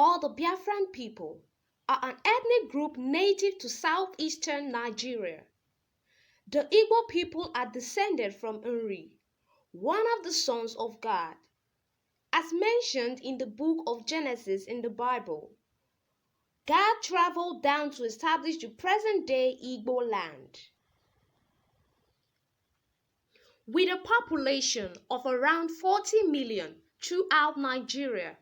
or the Biafran people, are an ethnic group native to southeastern Nigeria. The Igbo people are descended from Nri, one of the sons of God. As mentioned in the book of Genesis in the Bible, God traveled down to establish the present-day Igboland. With a population of around 40 million throughout Nigeria,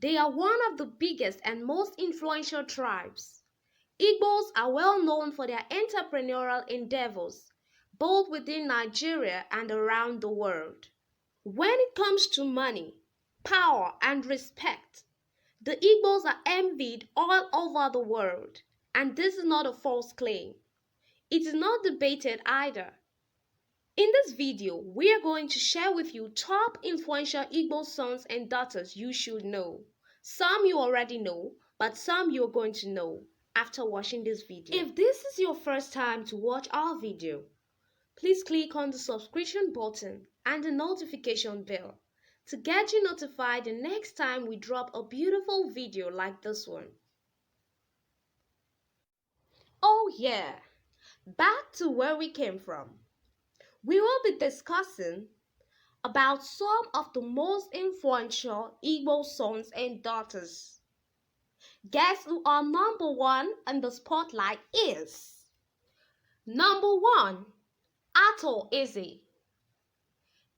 they are one of the biggest and most influential tribes. Igbos are well known for their entrepreneurial endeavors, both within Nigeria and around the world. When it comes to money, power, and respect, the Igbos are envied all over the world, and this is not a false claim. It is not debated either. In this video, we are going to share with you top influential Igbo sons and daughters you should know. Some you already know, but some you're going to know after watching this video. If this is your first time to watch our video, please click on the subscription button and the notification bell to get you notified the next time we drop a beautiful video like this one. Oh yeah, back to where we came from. We will be discussing about some of the most influential Igbo sons and daughters. Guess who our number one in the spotlight is? Number 1, Arthur Eze.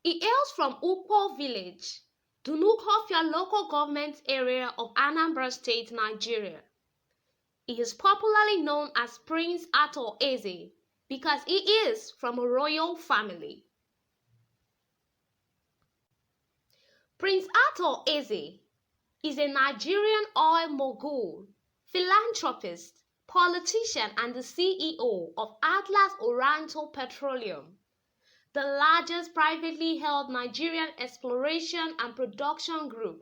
He hails from Ukpo village, Dunukofia local government area of Anambra State, Nigeria. He is popularly known as Prince Arthur Eze because he is from a royal family. Prince Arthur Eze is a Nigerian oil mogul, philanthropist, politician, and the CEO of Atlas Oranto Petroleum, the largest privately held Nigerian exploration and production group.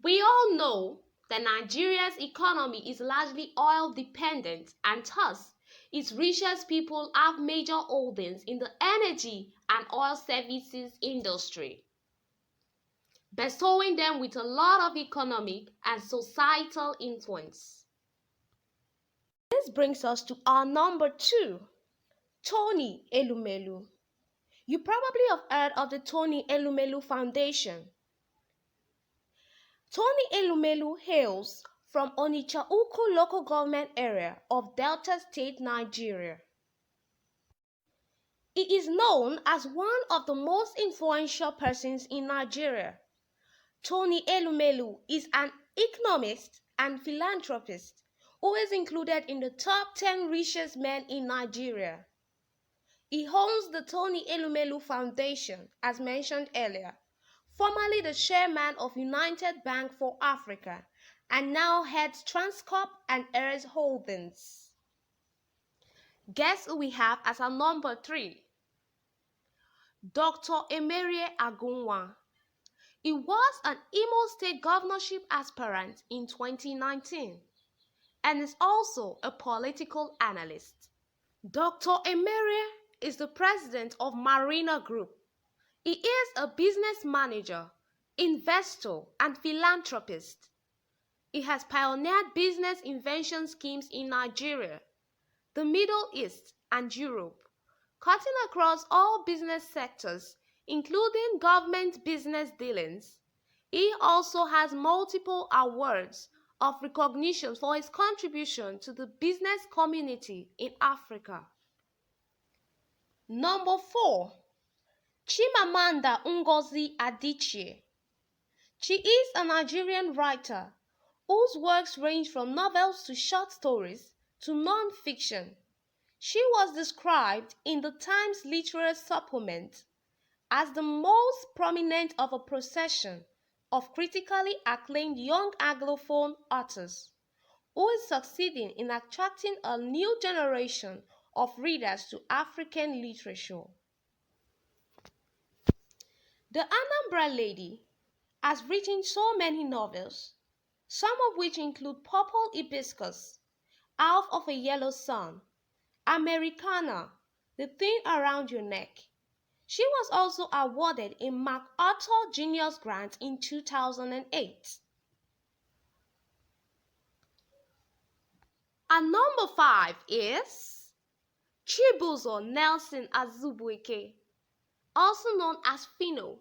We all know that Nigeria's economy is largely oil dependent, and thus its richest people have major holdings in the energy and oil services industry, bestowing them with a lot of economic and societal influence. This brings us to our number 2, Tony Elumelu. You probably have heard of the Tony Elumelu Foundation. Tony Elumelu hails from Onitsha-Ukwu local government area of Delta State, Nigeria. He is known as one of the most influential persons in Nigeria. Tony Elumelu is an economist and philanthropist who is included in the top 10 richest men in Nigeria. He owns the Tony Elumelu Foundation, as mentioned earlier, formerly the chairman of United Bank for Africa, and now heads Transcorp and Heirs Holdings. Guess who we have as our number 3? Dr. Emerie Agunwa. He was an Imo State governorship aspirant in 2019 and is also a political analyst. Dr. Emerie is the president of Marina Group. He is a business manager, investor, and philanthropist. He has pioneered business invention schemes in Nigeria, the Middle East, and Europe, cutting across all business sectors, including government business dealings. He also has multiple awards of recognition for his contribution to the business community in Africa. Number 4, Chimamanda Ngozi Adichie. She is a Nigerian writer whose works range from novels to short stories to non-fiction. She was described in the Times Literary Supplement as the most prominent of a procession of critically acclaimed young Anglophone authors who is succeeding in attracting a new generation of readers to African literature. The Anambra lady has written so many novels, some of which include Purple Hibiscus, Half of a Yellow Sun, Americana, The Thing Around Your Neck. She was also awarded a MacArthur Genius Grant in 2008. And number 5 is Chibuzo Nelson Azubuike, also known as Fino.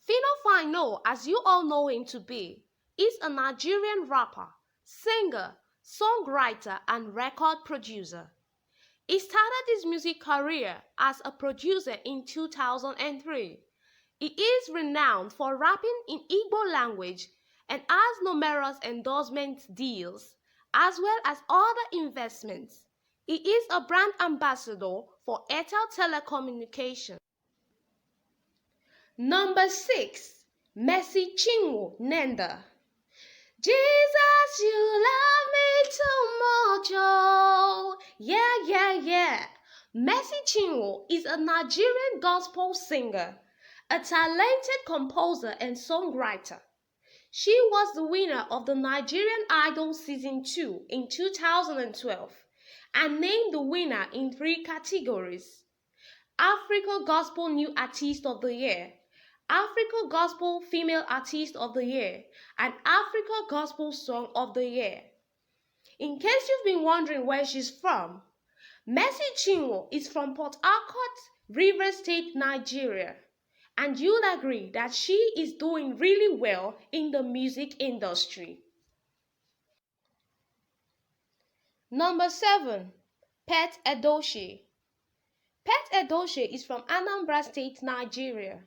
Fino Fino, as you all know him to be, is a Nigerian rapper, singer, songwriter, and record producer. He started his music career as a producer in 2003. He is renowned for rapping in Igbo language and has numerous endorsement deals as well as other investments. He is a brand ambassador for Airtel Telecommunications. Number 6. Mercy Chinwo Nenda. Jesus, you love me too much, oh. Yeah. Mercy Chinwo is a Nigerian gospel singer, a talented composer and songwriter. She was the winner of the Nigerian Idol Season 2 in 2012 and named the winner in 3 categories: Africa Gospel New Artist of the Year, Africa Gospel Female Artist of the Year, and Africa Gospel Song of the Year. In case you've been wondering where she's from, Mercy Chinwo is from Port Harcourt, Rivers State, Nigeria. And you'll agree that she is doing really well in the music industry. Number 7. Pet Edochie. Pet Edochie is from Anambra State, Nigeria.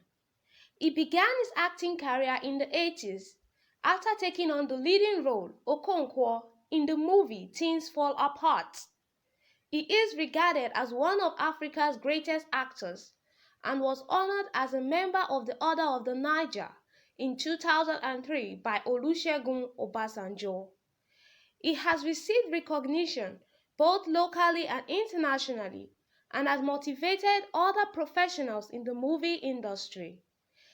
He began his acting career in the 80s after taking on the leading role, Okonkwo, in the movie Things Fall Apart. He is regarded as one of Africa's greatest actors and was honored as a member of the Order of the Niger in 2003 by Olusegun Obasanjo. He has received recognition both locally and internationally and has motivated other professionals in the movie industry.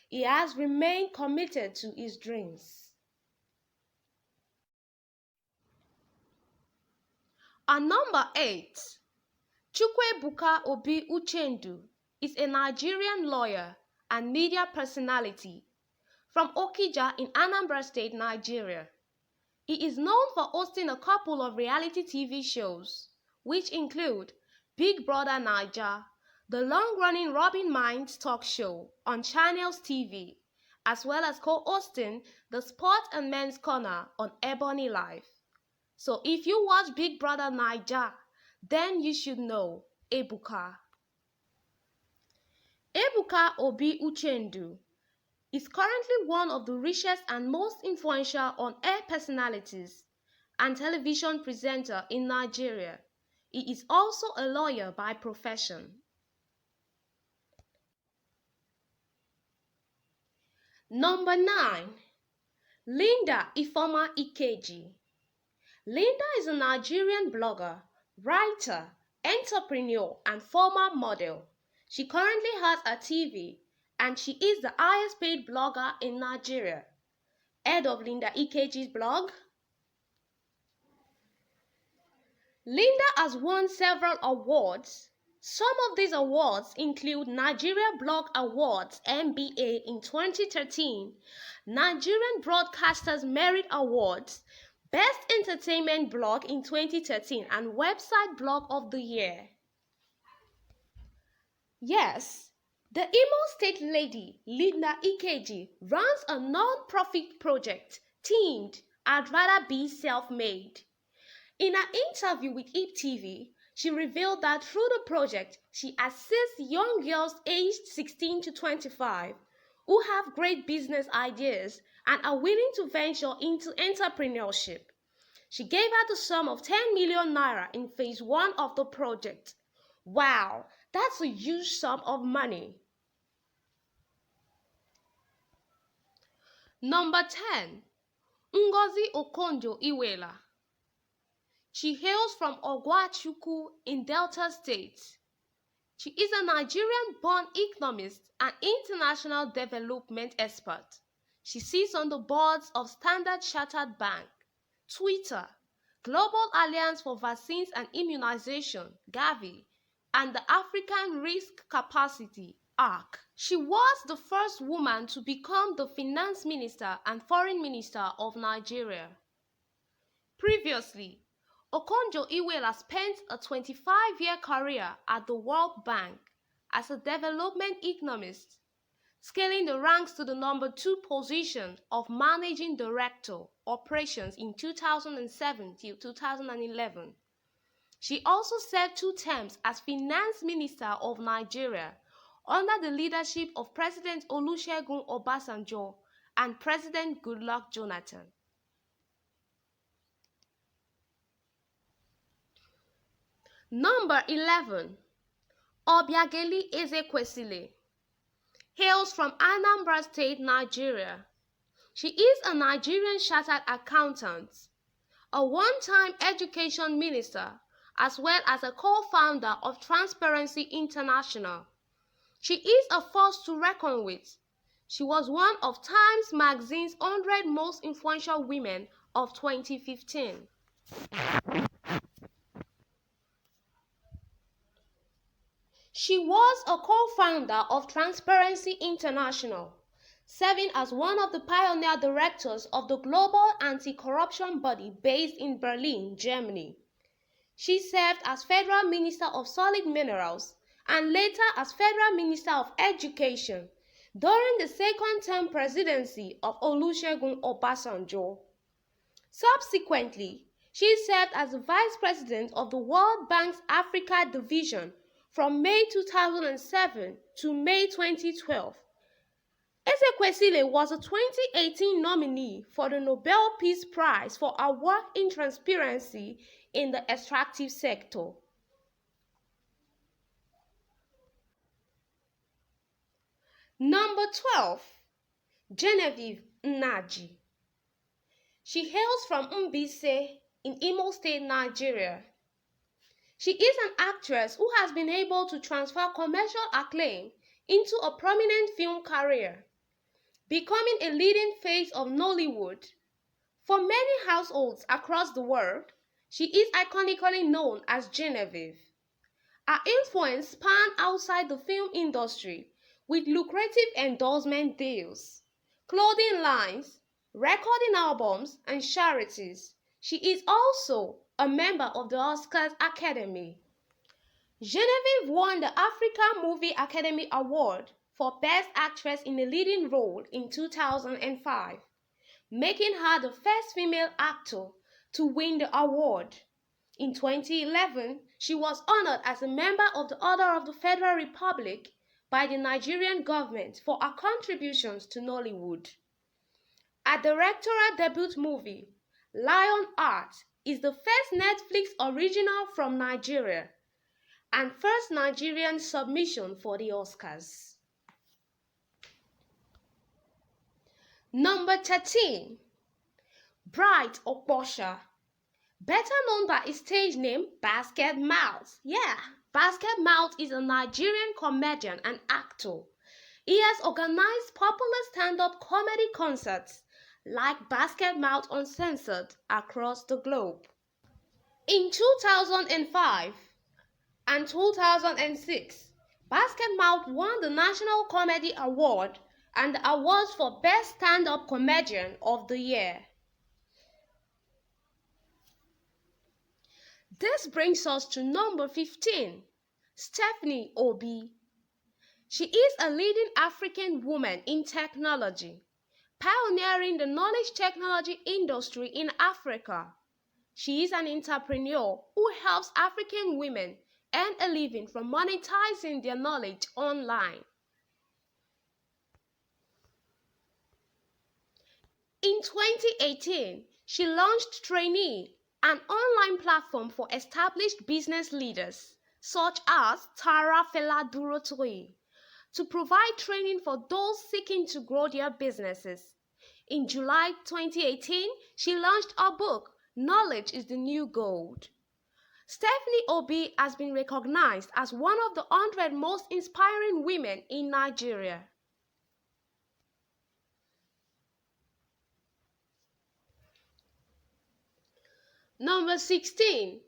He has remained committed to his dreams. And number 8, Chukwuebuka Obi Uchendu is a Nigerian lawyer and media personality from Okija in Anambra State, Nigeria. He is known for hosting a couple of reality TV shows, which include Big Brother Naija, the long-running Robin Minds talk show on Channels TV, as well as co-hosting the Sport and Men's Corner on Ebony Live. So if you watch Big Brother Naija, then you should know Ebuka. Ebuka Obi Uchendu is currently one of the richest and most influential on-air personalities and television presenter in Nigeria. He is also a lawyer by profession. Number 9. Linda Ifeoma Ikeji. Linda is a Nigerian blogger, writer, entrepreneur, and former model. She currently has a TV, and she is the highest paid blogger in Nigeria. Head of Linda Ikeji's blog. Linda has won several awards. Some of these awards include Nigeria Blog Awards (NBA) in 2013, Nigerian Broadcasters Merit Awards, Best Entertainment Blog in 2013, and Website Blog of the Year. Yes, the Imo State lady, Linda Ikeji, runs a non-profit project themed "I'd Rather Be Self-Made." In an interview with IP TV, she revealed that through the project, she assists young girls aged 16 to 25 who have great business ideas and are willing to venture into entrepreneurship. She gave her the sum of 10 million naira in phase 1 of the project. Wow, that's a huge sum of money. Number 10. Ngozi Okonjo-Iweala. She hails from Ogwachukwu in Delta State. She is a Nigerian-born economist and international development expert. She sits on the boards of Standard Chartered Bank, Twitter, Global Alliance for Vaccines and Immunization, Gavi, and the African Risk Capacity, ARC. She was the first woman to become the Finance Minister and Foreign Minister of Nigeria. Previously, Okonjo-Iweala spent a 25-year career at the World Bank as a development economist, scaling the ranks to the number 2 position of Managing Director, Operations in 2007 till 2011. She also served 2 terms as Finance Minister of Nigeria under the leadership of President Olusegun Obasanjo and President Goodluck Jonathan. Number 11. Obiageli Ezekwesili hails from Anambra State, Nigeria. She is a Nigerian chartered accountant, a one-time education minister, as well as a co-founder of Transparency International. She is a force to reckon with. She was one of Times Magazine's 100 most influential women of 2015. She was a co-founder of Transparency International, serving as one of the pioneer directors of the global anti-corruption body based in Berlin, Germany. She served as Federal Minister of Solid Minerals and later as Federal Minister of Education during the second-term presidency of Olusegun Obasanjo. Subsequently, she served as the Vice President of the World Bank's Africa Division from May 2007 to May 2012. Ezekwesili was a 2018 nominee for the Nobel Peace Prize for her work in transparency in the extractive sector. Number 12. Genevieve Nnaji. She hails from Mbise in Imo State, Nigeria. She is an actress who has been able to transfer commercial acclaim into a prominent film career, becoming a leading face of Nollywood. For many households across the world, she is iconically known as Genevieve. Her influence spanned outside the film industry with lucrative endorsement deals, clothing lines, recording albums, and charities. She is also a member of the Oscars Academy. Genevieve won the Africa Movie Academy Award for Best Actress in a Leading Role in 2005, making her the first female actor to win the award. In 2011, she was honored as a member of the Order of the Federal Republic by the Nigerian government for her contributions to Nollywood. Her directorial debut movie, Lionheart, is the first Netflix original from Nigeria and first Nigerian submission for the Oscars. Number 13. Bright Okposha, better known by his stage name Basket Mouth. Basket Mouth is a Nigerian comedian and actor. He has organized popular stand-up comedy concerts like Basket Mouth Uncensored across the globe. In 2005 and 2006, Basket Mouth won the National Comedy Award and the awards for Best Stand-Up Comedian of the Year. This brings us to number 15, Stephanie Obi. She is a leading African woman in technology, pioneering the knowledge technology industry in Africa. She is an entrepreneur who helps African women earn a living from monetizing their knowledge online. In 2018, she launched Trainee, an online platform for established business leaders such as Tara Fela-Durotoye, to provide training for those seeking to grow their businesses. In July 2018, she launched her book, Knowledge is the New Gold. Stephanie Obi has been recognized as one of the 100 most inspiring women in Nigeria. Number 16.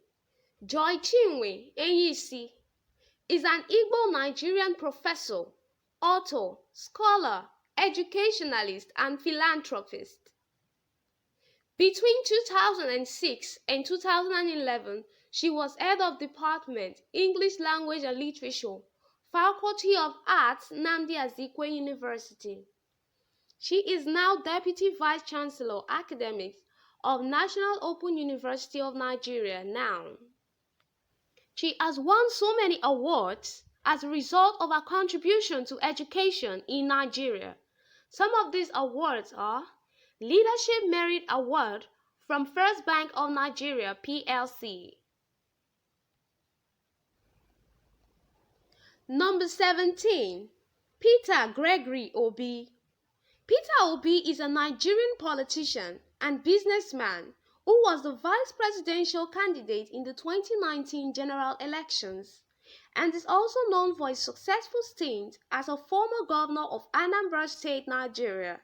Joy Chinwe Eyisi is an Igbo Nigerian professor, author, scholar, educationalist, and philanthropist. Between 2006 and 2011, she was head of Department, English Language and Literature, Faculty of Arts, Nnamdi Azikiwe University. She is now Deputy Vice Chancellor, Academics of National Open University of Nigeria now. She has won so many awards as a result of her contribution to education in Nigeria. Some of these awards are Leadership Merit Award from First Bank of Nigeria PLC. Number 17. Peter Gregory Obi. Peter Obi is a Nigerian politician and businessman who was the vice presidential candidate in the 2019 general elections and is also known for his successful stint as a former governor of Anambra State, Nigeria.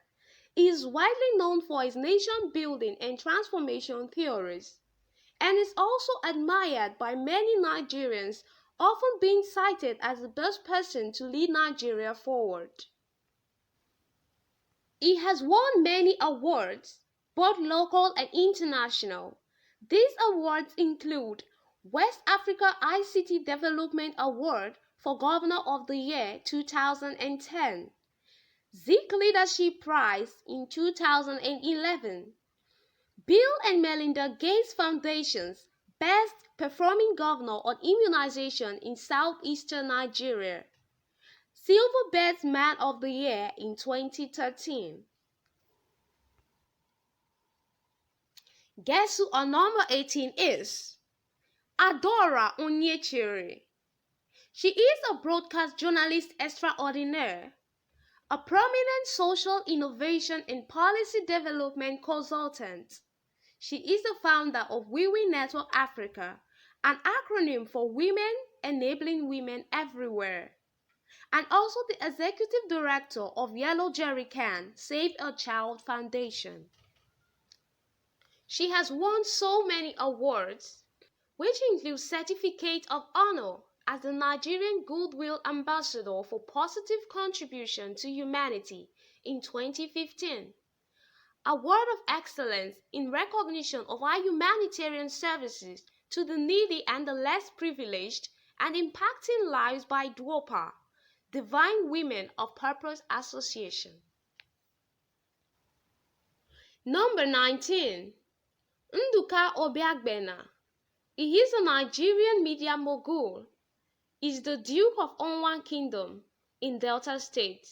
He is widely known for his nation-building and transformation theories and is also admired by many Nigerians, often being cited as the best person to lead Nigeria forward. He has won many awards, both local and international. These awards include West Africa ICT Development Award for Governor of the Year 2010, Zik Leadership Prize in 2011, Bill and Melinda Gates Foundation's Best Performing Governor on Immunization in Southeastern Nigeria, Silver Best Man of the Year in 2013. Guess who on number 18 is? Adora Onyechere. She is a broadcast journalist extraordinaire, a prominent social innovation and policy development consultant. She is the founder of WeWe Network Africa, an acronym for Women Enabling Women Everywhere, and also the executive director of Yellow Jerry Can Save a Child Foundation. She has won so many awards, which include Certificate of Honor as the Nigerian Goodwill Ambassador for Positive Contribution to Humanity in 2015, Award of Excellence in recognition of our humanitarian services to the needy and the less privileged and impacting lives by DWOPA, Divine Women of Purpose Association. Number 19. Nduka Obiagbena. He is a Nigerian media mogul. He is the Duke of Onwan Kingdom in Delta State,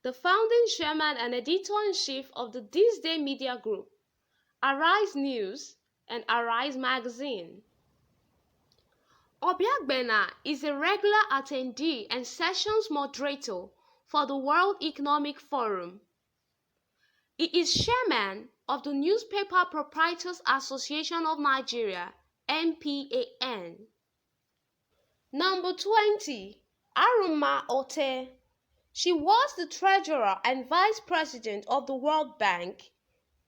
the founding chairman and editor-in-chief of the This Day Media Group, Arise News, and Arise Magazine. Obiagbena is a regular attendee and sessions moderator for the World Economic Forum. He is chairman of the Newspaper Proprietors Association of Nigeria, NPAN. Number 20. Aruma Ote. She was the treasurer and vice president of the World Bank.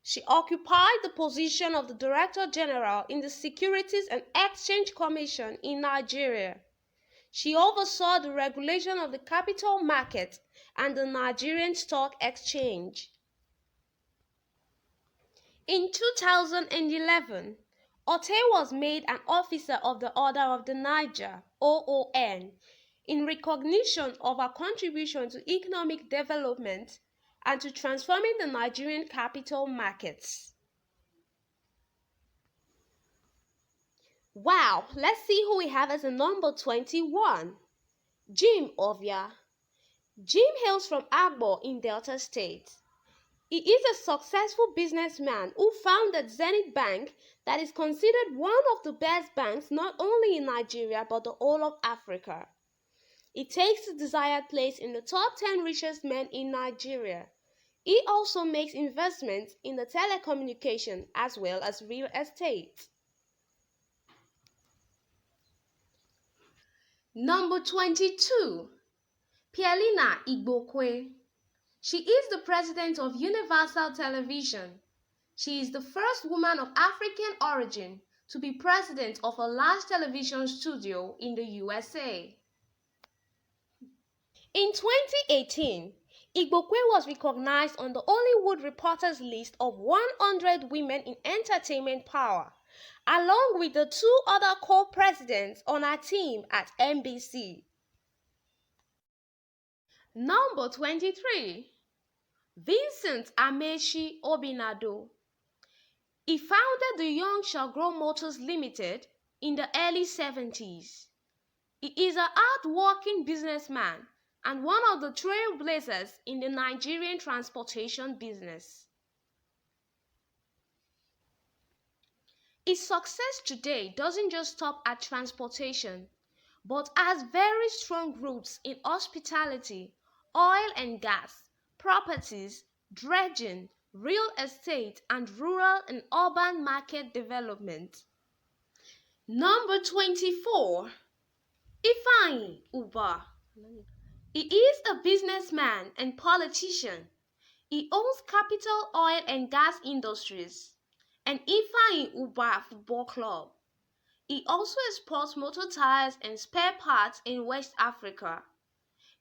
She occupied the position of the Director General in the Securities and Exchange Commission in Nigeria. She oversaw the regulation of the capital market and the Nigerian Stock Exchange. In 2011, Ote was made an officer of the Order of the Niger, OON, in recognition of her contribution to economic development and to transforming the Nigerian capital markets. Wow, let's see who we have as a number 21. Jim Ovia. Jim hails from Agbo in Delta State. He is a successful businessman who founded Zenith Bank that is considered one of the best banks not only in Nigeria but the whole of Africa. He takes the desired place in the top 10 richest men in Nigeria. He also makes investments in the telecommunication as well as real estate. Number 22. Pialina Igbokwe. She is the president of Universal Television. She is the first woman of African origin to be president of a large television studio in the USA. In 2018, Igbo was recognized on the Hollywood Reporter's list of 100 women in entertainment power, along with the two other co-presidents on her team at NBC. Number 23. Vincent Amechi Obinado. He founded the Young Shall Grow Motors Limited in the early 70s. He is a hard-working businessman and one of the trailblazers in the Nigerian transportation business. His success today doesn't just stop at transportation, but has very strong roots in hospitality, oil and gas, properties, dredging, real estate, and rural and urban market development. Number 24. Ifeanyi Ubah. He is a businessman and politician. He owns Capital Oil and Gas Industries and Ifeanyi Ubah Football Club. He also exports motor tires and spare parts in West Africa.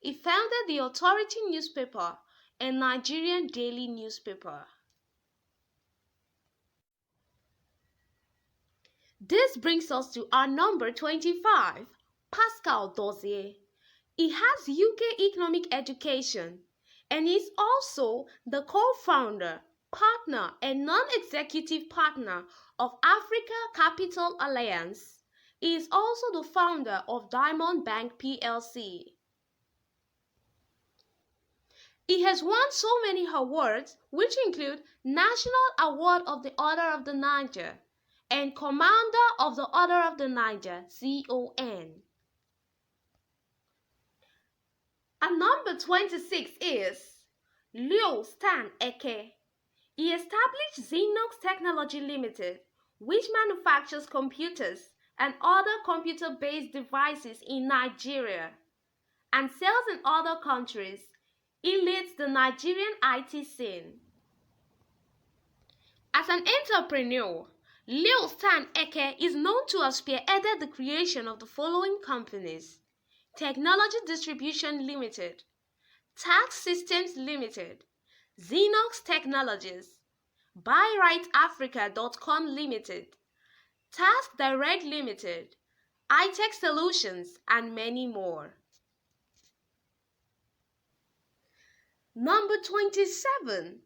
He founded the Authority newspaper and Nigerian daily newspaper. This brings us to our number 25, Pascal Dozier. He has UK economic education and is also the co-founder, partner and non-executive partner of Africa Capital Alliance. He is also the founder of Diamond Bank plc. He has won so many awards, which include National Award of the Order of the Niger and Commander of the Order of the Niger, CON. And number 26 is Liu Stan Eke. He established Xenox Technology Limited, which manufactures computers and other computer-based devices in Nigeria and sells in other countries. He leads the Nigerian IT scene. As an entrepreneur, Liu Stan Eke is known to have spearheaded the creation of the following companies: Technology Distribution Limited, Tax Systems Limited, Xenox Technologies, BuyRightAfrica.com Limited, Task Direct Limited, iTech Solutions, and many more. Number 27.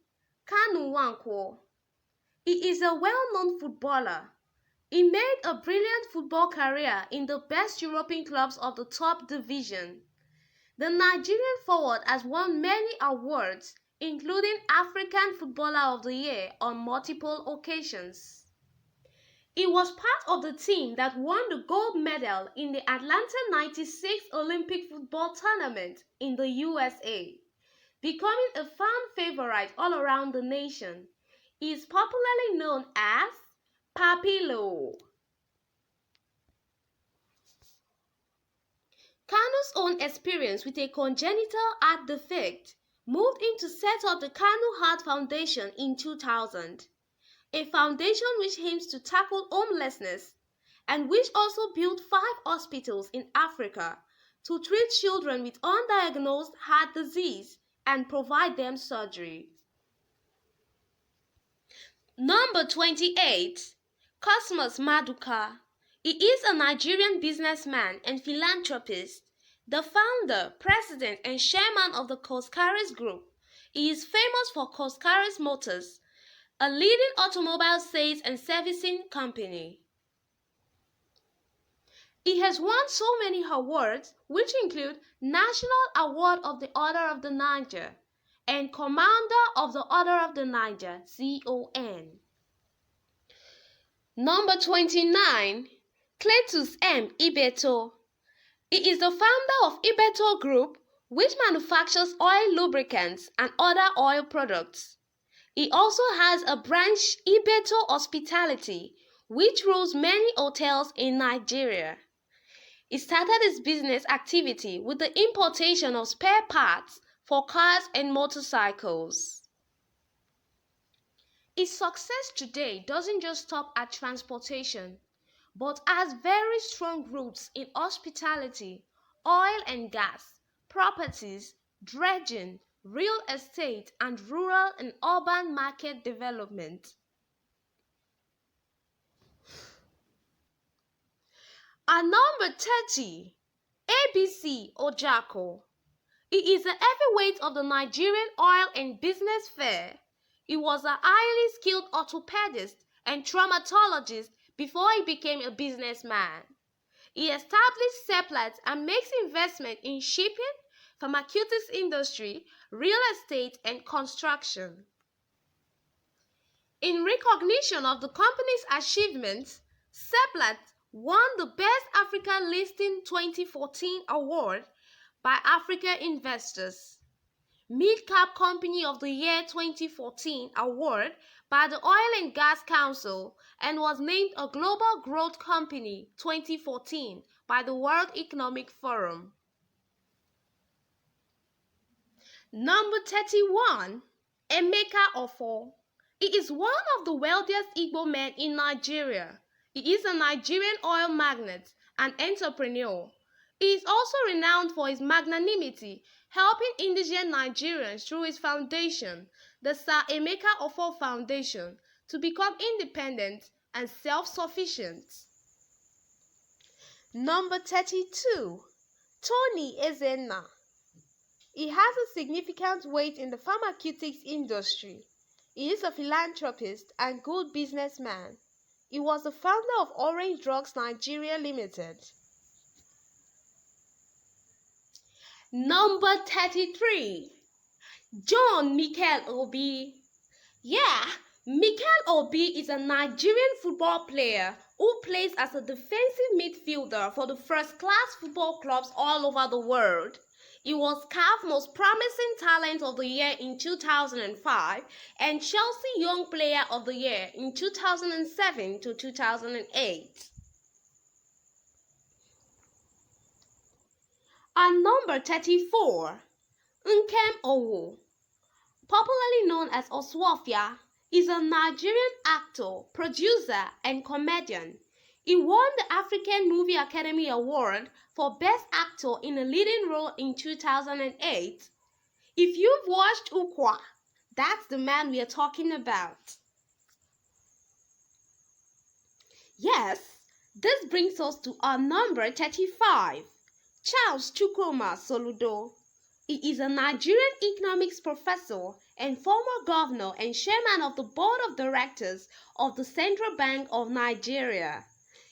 Kanu Nwankwo. He is a well-known footballer. He made a brilliant football career in the best European clubs of the top division. The Nigerian forward has won many awards, including African Footballer of the Year on multiple occasions. He was part of the team that won the gold medal in the Atlanta 96 Olympic football tournament in the USA, becoming a fan favorite all around the nation. He is popularly known as Papilo. Kanu's own experience with a congenital heart defect moved him to set up the Kanu Heart Foundation in 2000, a foundation which aims to tackle homelessness and which also built 5 hospitals in Africa to treat children with undiagnosed heart disease and provide them surgery. Number 28. Cosmos Maduka. He is a Nigerian businessman and philanthropist, the founder, president, and chairman of the Coscaris Group. He is famous for Coscaris Motors, a leading automobile sales and servicing company. He has won so many awards, which include National Award of the Order of the Niger and Commander of the Order of the Niger, CON. Number 29. Cletus M. Ibeto. He is the founder of Ibeto Group, which manufactures oil lubricants and other oil products. He also has a branch, Ibeto Hospitality, which rules many hotels in Nigeria. He started his business activity with the importation of spare parts for cars and motorcycles. His success today doesn't just stop at transportation, but has very strong roots in hospitality, oil and gas, properties, dredging, real estate, and rural and urban market development. At number 30, ABC Ojako. He is the heavyweight of the Nigerian oil and business fair. He was a highly skilled orthopedist and traumatologist before he became a businessman. He established septlets and makes investment in shipping, pharmaceutics industry, real estate, and construction. In recognition of the company's achievements, Seplat won the Best African Listing 2014 award by Africa Investors, Mid-Cap Company of the Year 2014 award by the Oil and Gas Council, and was named a Global Growth Company 2014 by the World Economic Forum. Number 31, Emeka Offor. He is one of the wealthiest Igbo men in Nigeria. He is a Nigerian oil magnate and entrepreneur. He is also renowned for his magnanimity, helping indigent Nigerians through his foundation, the Sir Emeka Offor Foundation, to become independent and self-sufficient. Number 32, Tony Ezenna. He has a significant weight in the pharmaceutics industry. He is a philanthropist and good businessman. He was the founder of Orange Drugs Nigeria Limited. Number 33, John Mikel Obi. Mikel Obi is a Nigerian football player who plays as a defensive midfielder for the first-class football clubs all over the world. He was CAF Most Promising Talent of the Year in 2005 and Chelsea Young Player of the Year in 2007 to 2008. And number 34, Nkem Owo, popularly known as Oswafia, is a Nigerian actor, producer, and comedian. He won the African Movie Academy Award for Best Actor in a Leading Role in 2008. If you've watched Ukwa, that's the man we are talking about. Yes, this brings us to our number 35, Charles Chukwuma Soludo. He is a Nigerian economics professor and former governor and chairman of the board of directors of the Central Bank of Nigeria.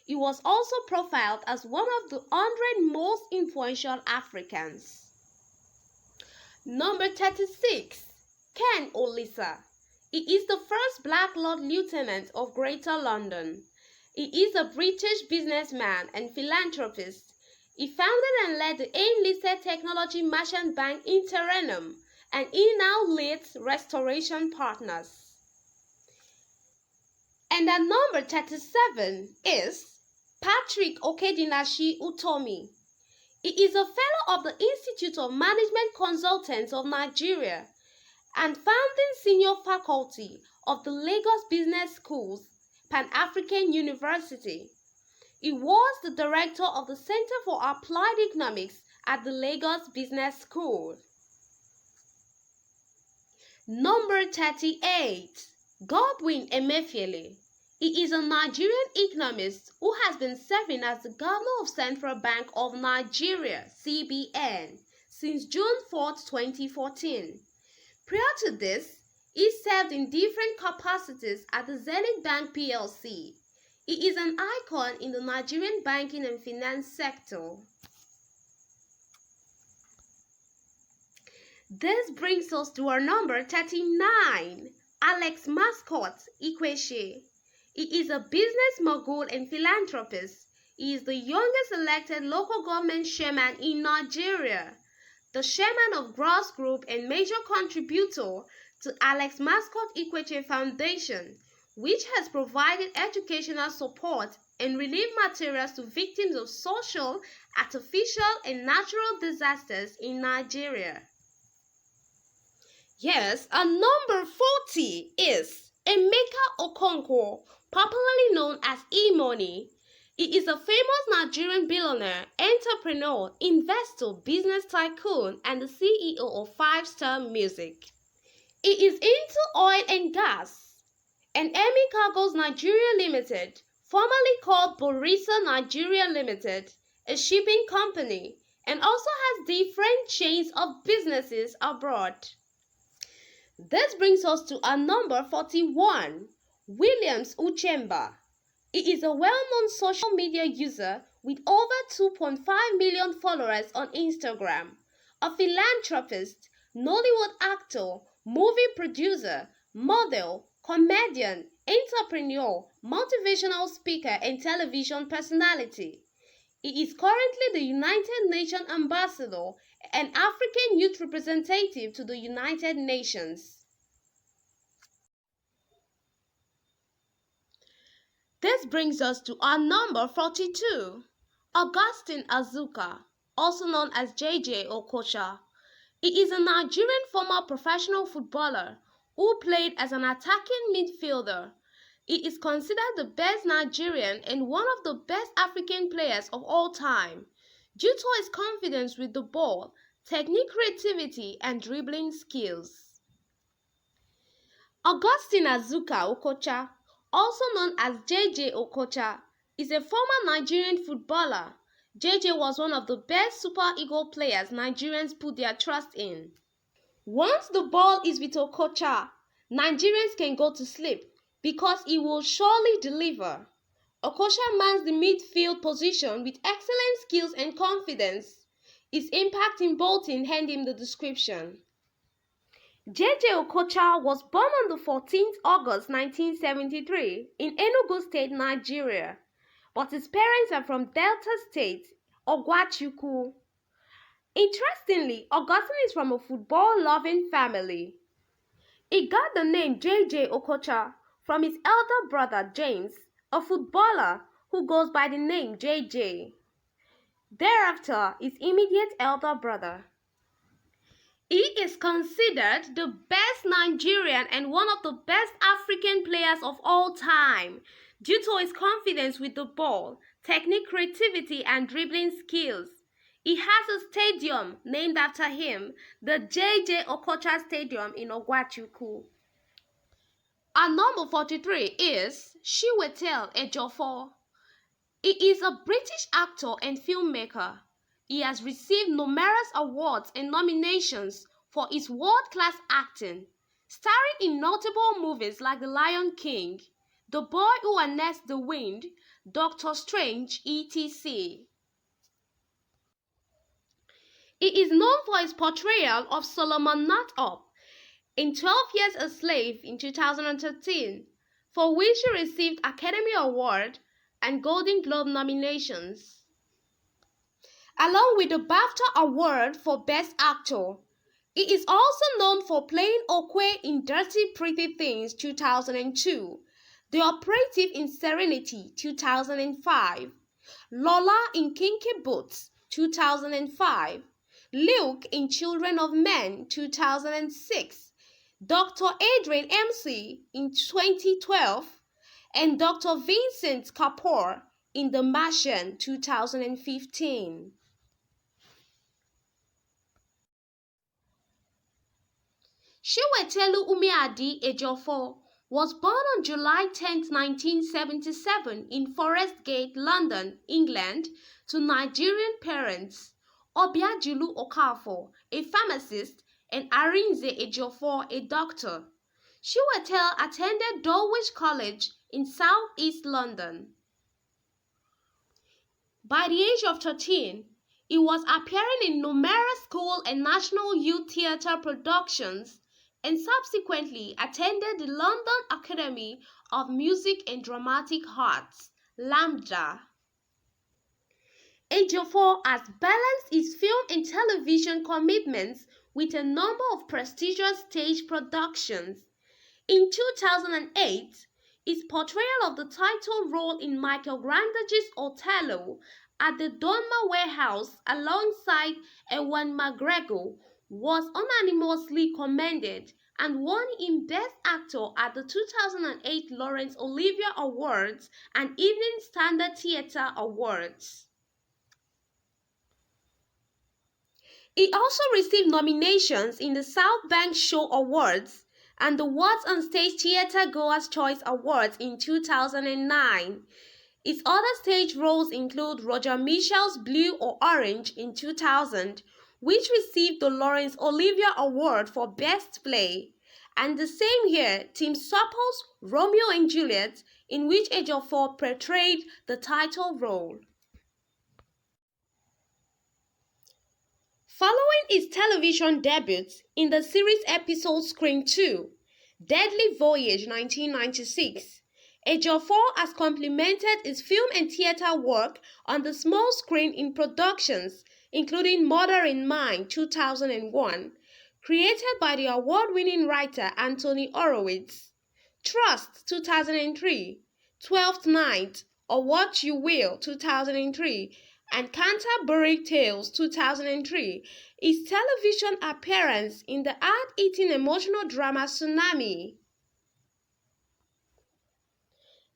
He was also profiled as one of the 100 most influential Africans. Number 36, Ken Olisa. He is the first Black Lord Lieutenant of Greater London. He is a British businessman and philanthropist. He founded and led the AIM-listed technology merchant bank Interenum, and he now leads Restoration Partners. And at number 37 is Patrick Okedinashi Utomi. He is a fellow of the Institute of Management Consultants of Nigeria and founding senior faculty of the Lagos Business School's Pan-African University. He was the director of the Center for Applied Economics at the Lagos Business School. Number 38, Godwin Emefiele. He is a Nigerian economist who has been serving as the governor of Central Bank of Nigeria, CBN, since June 4, 2014. Prior to this, he served in different capacities at the Zenith Bank PLC. He is an icon in the Nigerian banking and finance sector. This brings us to our number 39, Alex Mascot Ikweshe. He is a business mogul and philanthropist. He is the youngest elected local government chairman in Nigeria, the chairman of Gross Group and major contributor to Alex Mascot Ikweshe Foundation, which has provided educational support and relief materials to victims of social, artificial, and natural disasters in Nigeria. Yes, and number 40 is Emeka Okonkwo, popularly known as E-Money. He is a famous Nigerian billionaire, entrepreneur, investor, business tycoon, and the CEO of Five-Star Music. He is into oil and gas, and Emi Cargoes Nigeria Limited, formerly called Borisa Nigeria Limited, a shipping company, and also has different chains of businesses abroad. This brings us to our number 41, Williams Uchemba. He is a well-known social media user with over 2.5 million followers on Instagram, a philanthropist, Nollywood actor, movie producer, model, comedian, entrepreneur, motivational speaker, and television personality. He is currently the United Nations Ambassador and African Youth Representative to the United Nations. This brings us to our number 42, Augustine Azuka, also known as JJ Okocha. He is a Nigerian former professional footballer who played as an attacking midfielder. He is considered the best Nigerian and one of the best African players of all time due to his confidence with the ball, technique, creativity, and dribbling skills. Augustine Azuka Okocha, also known as JJ Okocha, is a former Nigerian footballer. JJ was one of the best Super Eagle players Nigerians put their trust in. Once the ball is with Okocha, Nigerians can go to sleep because he will surely deliver. Okocha mans the midfield position with excellent skills and confidence. His impact in bolting earned him the description. JJ Okocha was born on the 14th August 1973 in Enugu State, Nigeria, but his parents are from Delta State, Ogwachukwu. Interestingly, Augustine is from a football-loving family. He got the name JJ Okocha from his elder brother James, a footballer who goes by the name JJ. Thereafter, his immediate elder brother. He is considered the best Nigerian and one of the best African players of all time due to his confidence with the ball, technique, creativity, and dribbling skills. He has a stadium named after him, the JJ Okocha Stadium in Ogwachukwu. Our number 43 is Chiwetel Ejiofor. He is a British actor and filmmaker. He has received numerous awards and nominations for his world-class acting, starring in notable movies like The Lion King, The Boy Who Harnessed the Wind, Doctor Strange, etc. He is known for his portrayal of Solomon Northup in 12 Years a Slave in 2013, for which he received Academy Award and Golden Globe nominations, along with the BAFTA Award for Best Actor. He is also known for playing Okwe in Dirty Pretty Things 2002, The Operative in Serenity 2005, Lola in Kinky Boots 2005, Luke in Children of Men 2006, Dr. Adrian MC in 2012, and Dr. Vincent Kapoor in The Martian 2015. Chiwetelu Umeadi Ejiofor was born on July 10, 1977 in Forest Gate, London, England, to Nigerian parents, Obiajulu Okafor, a pharmacist, and Arinze Ejiofor, a doctor. Chiwetel attended Dulwich College in southeast London. By the age of 13, he was appearing in numerous school and national youth theatre productions and subsequently attended the London Academy of Music and Dramatic Arts, LAMDA. Ejiofor has balanced his film and television commitments with a number of prestigious stage productions. In 2008, his portrayal of the title role in Michael Grandage's Othello at the Donmar Warehouse alongside Ewan McGregor was unanimously commended and won him Best Actor at the 2008 Laurence Olivier Awards and Evening Standard Theatre Awards. He also received nominations in the South Bank Show Awards and the Words on Stage Theatre Goers' Choice Awards in 2009. His other stage roles include Roger Michel's Blue or Orange in 2000, which received the Laurence Olivier Award for Best Play, and the same year Tim Supple's Romeo and Juliet, in which Ejiofor portrayed the title role. Following his television debut in the series episode Scream 2, Deadly Voyage 1996, Ejiofor has complemented his film and theatre work on the small screen in productions including Murder in Mind 2001, created by the award-winning writer Anthony Horowitz, Trust 2003, Twelfth Night, or What You Will 2003, and Canterbury Tales 2003, his television appearance in the hard-hitting emotional drama Tsunami.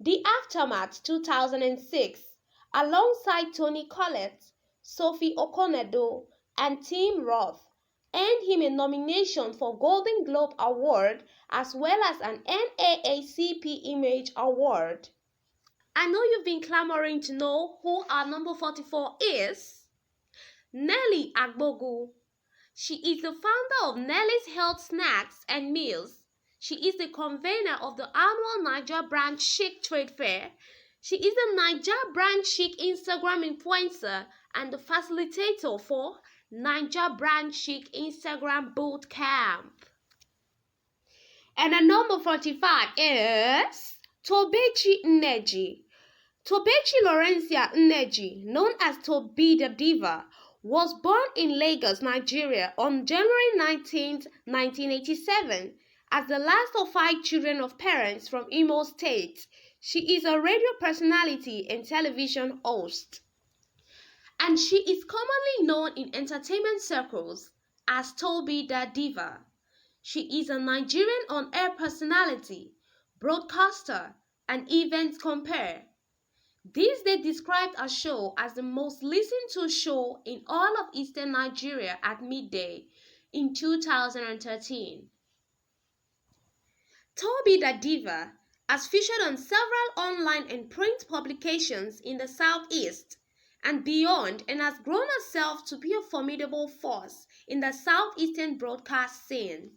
The Aftermath 2006, alongside Toni Collette, Sophie Okonedo, and Tim Roth, earned him a nomination for Golden Globe Award as well as an NAACP Image Award. I know you've been clamoring to know who our number 44 is. Nelly Agbogu. She is the founder of Nelly's Health Snacks and Meals. She is the convener of the annual Niger Brand Chic Trade Fair. She is the Niger Brand Chic Instagram influencer and the facilitator for Niger Brand Chic Instagram Boot Camp. And the number 45 is Tobechi Nneji. Tobechi Laurentia Nneji, known as Tobi the Diva, was born in Lagos, Nigeria on January 19, 1987. As the last of 5 children of parents from Imo State, she is a radio personality and television host. And she is commonly known in entertainment circles as Tobi the Diva. She is a Nigerian on-air personality, broadcaster, and event compere. These days described her show as the most listened to show in all of Eastern Nigeria at midday in 2013. Tobi the Diva has featured on several online and print publications in the Southeast and beyond and has grown herself to be a formidable force in the Southeastern broadcast scene.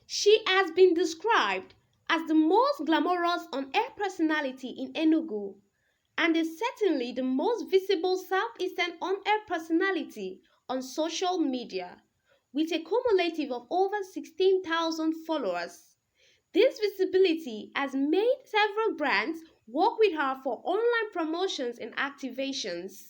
She has been described as the most glamorous on-air personality in Enugu and is certainly the most visible Southeastern on-air personality on social media, with a cumulative of over 16,000 followers. This visibility has made several brands work with her for online promotions and activations.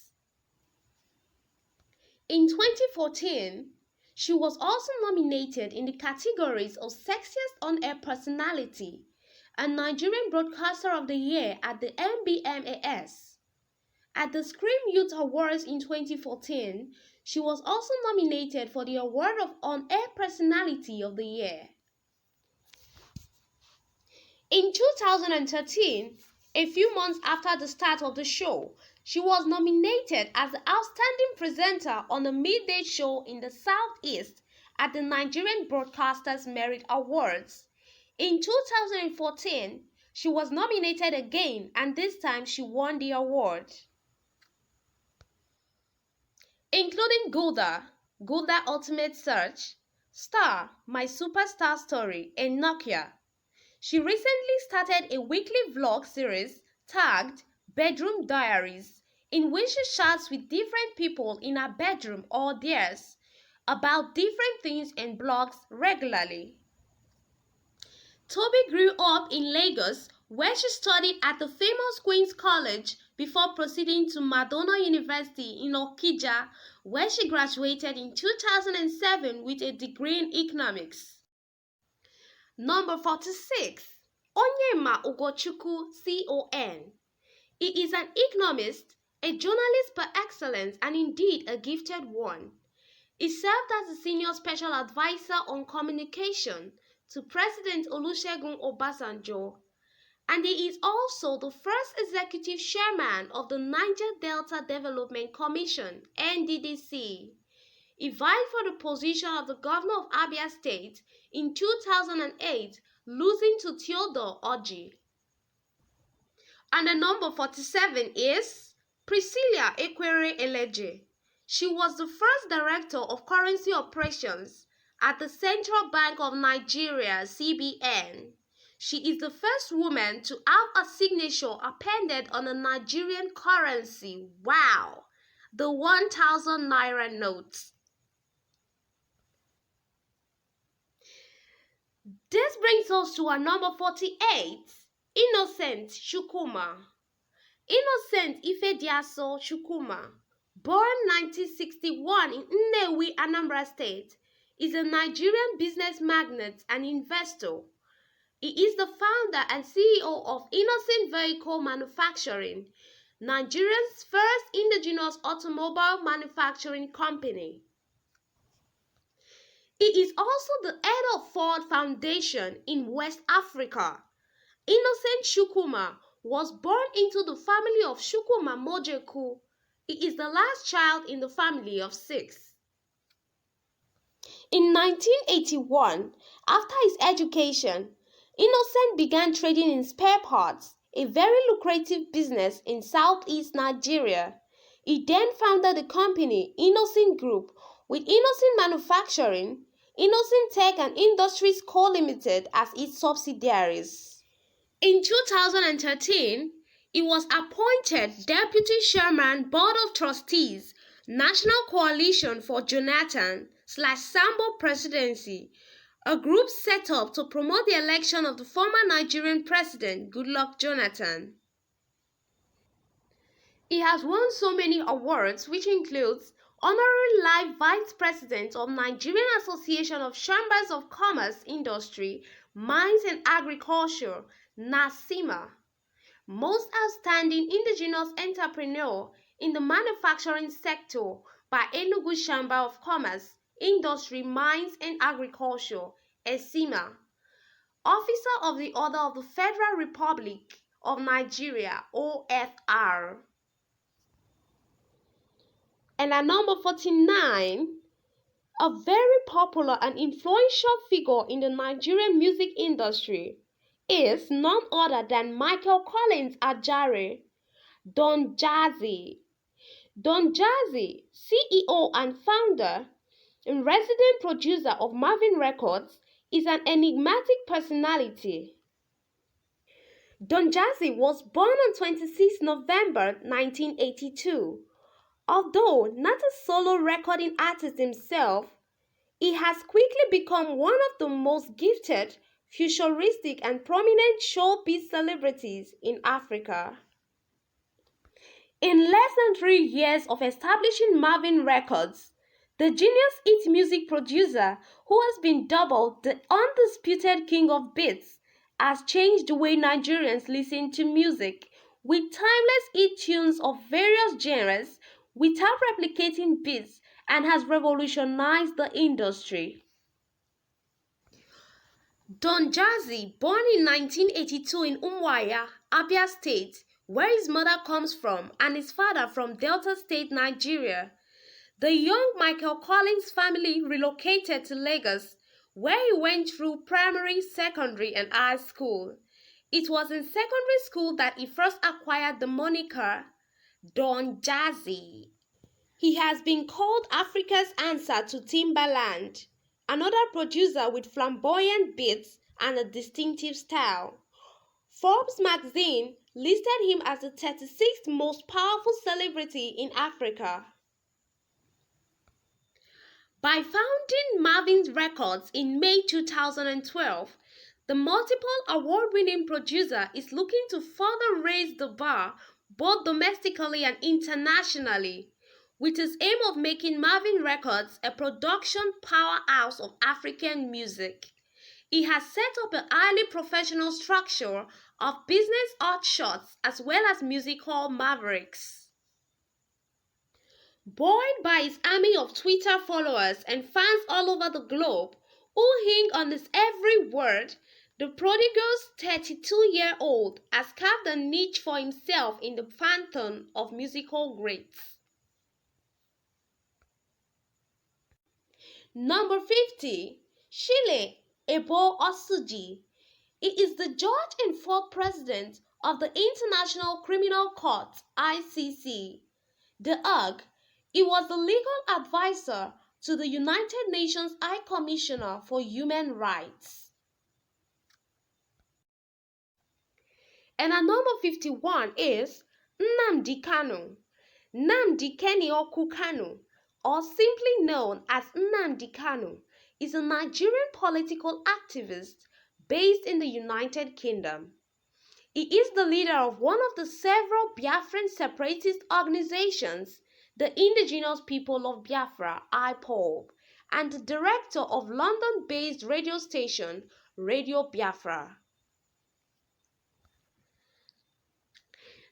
In 2014, she was also nominated in the categories of Sexiest On-Air Personality and Nigerian Broadcaster of the Year at the NBMAS. At the Scream Youth Awards in 2014, she was also nominated for the award of On-Air Personality of the Year. In 2013, a few months after the start of the show, she was nominated as the Outstanding Presenter on the midday show in the Southeast at the Nigerian Broadcasters Merit Awards. In 2014, she was nominated again and this time she won the award. Including Gulda Ultimate Search, Star, My Superstar Story, and Nokia. She recently started a weekly vlog series tagged Bedroom Diaries, in which she chats with different people in her bedroom or theirs about different things and blogs regularly. Tobi grew up in Lagos, where she studied at the famous Queen's College before proceeding to Madonna University in Okija, where she graduated in 2007 with a degree in economics. Number 46. Onyema Ugochukwu CON. He is an economist, a journalist par excellence, and indeed a gifted one. He served as a senior special advisor on communication to President Olusegun Obasanjo, and he is also the first executive chairman of the Niger Delta Development Commission (NDDC). He vied for the position of the governor of Abia State in 2008, losing to Theodore Orji. And the number 47 is Priscilla Ekwere Eleje. She was the first director of currency operations at the Central Bank of Nigeria (CBN). She is the first woman to have a signature appended on a Nigerian currency. Wow! The 1,000 naira notes. This brings us to our number 48, Innocent Chukwuma. Innocent Ifediaso Chukwuma, born 1961 in Nnewi, Anambra State, is a Nigerian business magnate and investor. He is the founder and CEO of Innocent Vehicle Manufacturing, Nigeria's first indigenous automobile manufacturing company. He is also the head of Ford Foundation in West Africa. Innocent Chukwuma was born into the family of Chukwuma Mojeku. He is the last child in the family of 6. In 1981, after his education, Innocent began trading in spare parts, a very lucrative business in southeast Nigeria. He then founded the company Innocent Group with Innocent Manufacturing, Innocent Tech and Industries Co. Limited as its subsidiaries. In 2013, he was appointed Deputy Chairman Board of Trustees, National Coalition for Jonathan/Sambo Presidency, a group set up to promote the election of the former Nigerian President Goodluck Jonathan. He has won so many awards, which includes Honorary Life Vice President of Nigerian Association of Chambers of Commerce, Industry, Mines and Agriculture, NASIMA, Most Outstanding Indigenous Entrepreneur in the Manufacturing Sector by Enugu Chamber of Commerce, Industry, Mines and Agriculture, ESIMA, Officer of the Order of the Federal Republic of Nigeria, OFR. And at number 49, a very popular and influential figure in the Nigerian music industry is none other than Michael Collins Ajare, Don Jazzy. Don Jazzy, CEO and founder and resident producer of Marvin Records, is an enigmatic personality. Don Jazzy was born on 26 November 1982. Although not a solo recording artist himself, he has quickly become one of the most gifted, futuristic and prominent showbiz celebrities in Africa. In less than 3 years of establishing Marvin Records, the genius hit music producer who has been dubbed the undisputed king of beats has changed the way Nigerians listen to music with timeless hit tunes of various genres without replicating beats and has revolutionized the industry. Don Jazzy, born in 1982 in Umuahia, Abia State, where his mother comes from and his father from Delta State, Nigeria. The young Michael Collins family relocated to Lagos, where he went through primary, secondary and high school. It was in secondary school that he first acquired the moniker Don Jazzy. He has been called Africa's answer to Timbaland, another producer with flamboyant beats and a distinctive style. Forbes magazine listed him as the 36th most powerful celebrity in Africa. By founding Marvin's Records in May 2012, the multiple award-winning producer is looking to further raise the bar both domestically and internationally, with his aim of making Marvin Records a production powerhouse of African music. He has set up a highly professional structure of business hotshots as well as musical mavericks. Buoyed by his army of Twitter followers and fans all over the globe, who hing on his every word, the prodigal's 32-year-old has carved a niche for himself in the pantheon of musical greats. Number 50. Shile Ebo Osuji. He is the judge and fourth president of the International Criminal Court (ICC). The Hague. He was the legal advisor to the United Nations High Commissioner for Human Rights. And our number 51 is Nnamdi Kanu. Nnamdi Kenioku Kanu, or simply known as Nnamdi Kanu, is a Nigerian political activist based in the United Kingdom. He is the leader of one of the several Biafran separatist organizations, the Indigenous People of Biafra (IPOB), and the director of London-based radio station Radio Biafra.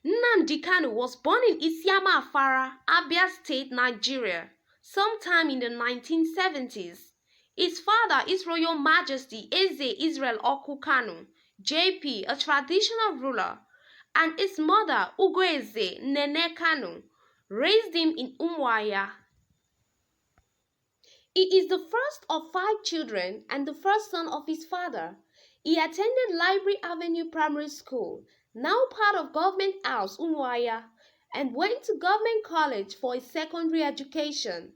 Nnamdi Kanu was born in Isiama Afara, Abia State, Nigeria, sometime in the 1970s. His father is Royal Majesty Eze Israel Oku Kanu, JP, a traditional ruler, and his mother Ugoeze Nene Kanu raised him in Umuahia. He is the first of 5 children and the first son of his father. He attended Library Avenue Primary School, now part of Government House, Umuahia, and went to Government College for his secondary education.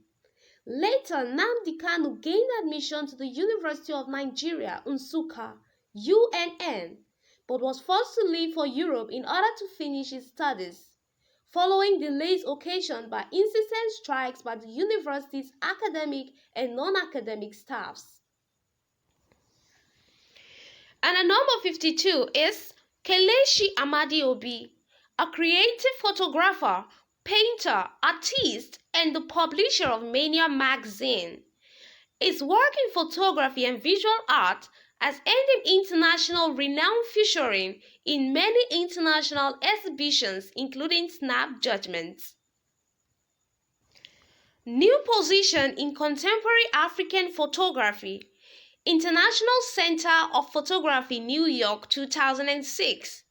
Later, Nnamdi Kanu gained admission to the University of Nigeria, Nsukka, UNN, but was forced to leave for Europe in order to finish his studies, following delays occasioned by incessant strikes by the university's academic and non-academic staffs. And at number 52 is Kelechi Amadi Obi, a creative photographer, painter, artist, and the publisher of Mania magazine. His work in photography and visual art has earned him international renown, featuring in many international exhibitions, including Snap Judgments. New position in contemporary African photography, International Center of Photography, New York, 2006.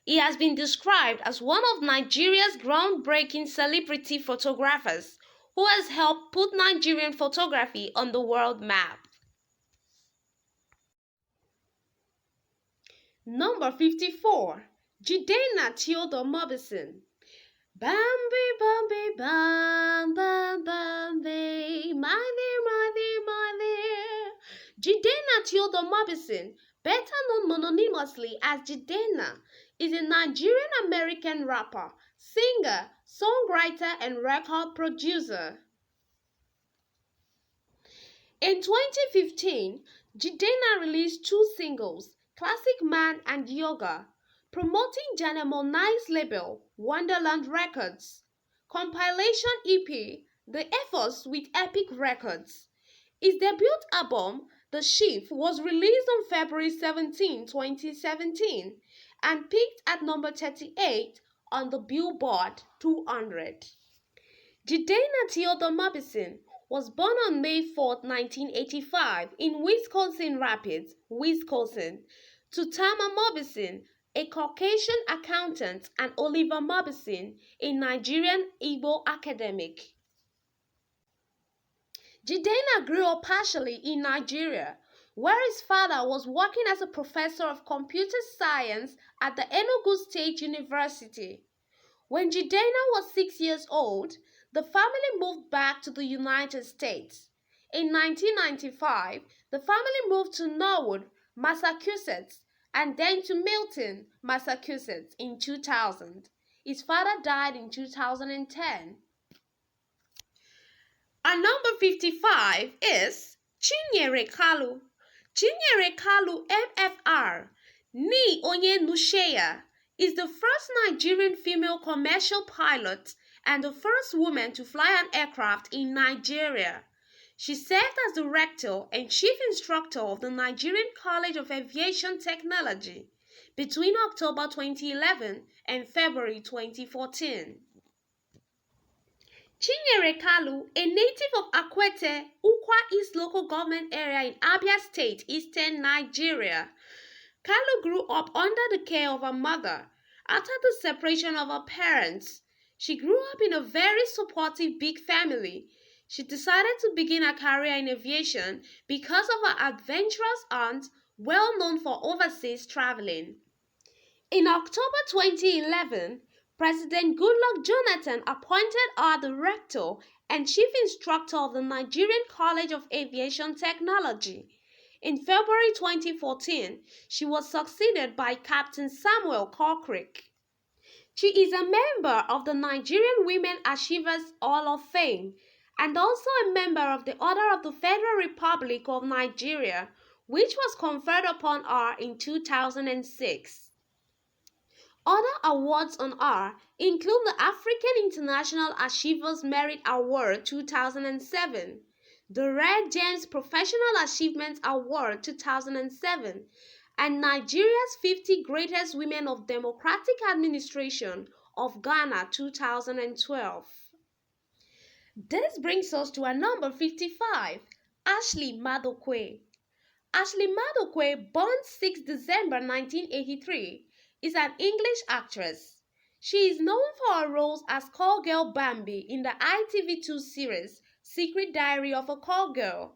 He has been described as one of Nigeria's groundbreaking celebrity photographers who has helped put Nigerian photography on the world map. Number 54. Jidenna Theodore Mobison. Bambi, Bambi, Bam, Bam, Bambi, my dear. Jidenna Theodore Mobison, better known mononymously as Jidenna, is a Nigerian-American rapper, singer, songwriter, and record producer. In 2015, Jidenna released 2 singles, Classic Man and Yoga, promoting Janemo Nice label, Wonderland Records, compilation EP, The Efforts with Epic Records. His debut album, The Chief, was released on February 17, 2017, and peaked at number 38 on the Billboard 200. Jidenna Theodore Mobison was born on May 4, 1985, in Wisconsin Rapids, Wisconsin, to Tama Mobison, a Caucasian accountant, and Oliver Mobison, a Nigerian Igbo academic. Jidenna grew up partially in Nigeria, where his father was working as a professor of computer science at the Enugu State University. When Jidenna was 6 years old, the family moved back to the United States. In 1995, the family moved to Norwood, Massachusetts, and then to Milton, Massachusetts in 2000. His father died in 2010. Our number 55 is Chinyere Kalu. Chinyere Kalu MFR, Ni Onye Nusheya, is the first Nigerian female commercial pilot and the first woman to fly an aircraft in Nigeria. She served as the rector and chief instructor of the Nigerian College of Aviation Technology between October 2011 and February 2014. Chinyere Kalu, a native of Akwete, Ukwa East local government area in Abia State, eastern Nigeria. Kalu grew up under the care of her mother. After the separation of her parents, she grew up in a very supportive big family. She decided to begin a career in aviation because of her adventurous aunt, well known for overseas traveling. In October 2011, President Goodluck Jonathan appointed her the rector and chief instructor of the Nigerian College of Aviation Technology. In February 2014, she was succeeded by Captain Samuel Corcrick. She is a member of the Nigerian Women Achievers Hall of Fame and also a member of the Order of the Federal Republic of Nigeria, which was conferred upon her in 2006. Other awards on her include the African International Achievers Merit Award 2007, the Rare Gems Professional Achievement Award 2007, and Nigeria's 50 Greatest Women of Democratic Administration of Ghana 2012. This brings us to our number 55, Ashley Madokwe. Ashley Madokwe, born 6 December 1983, is an English actress. She is known for her roles as call girl Bambi in the ITV2 series Secret Diary of a Call Girl,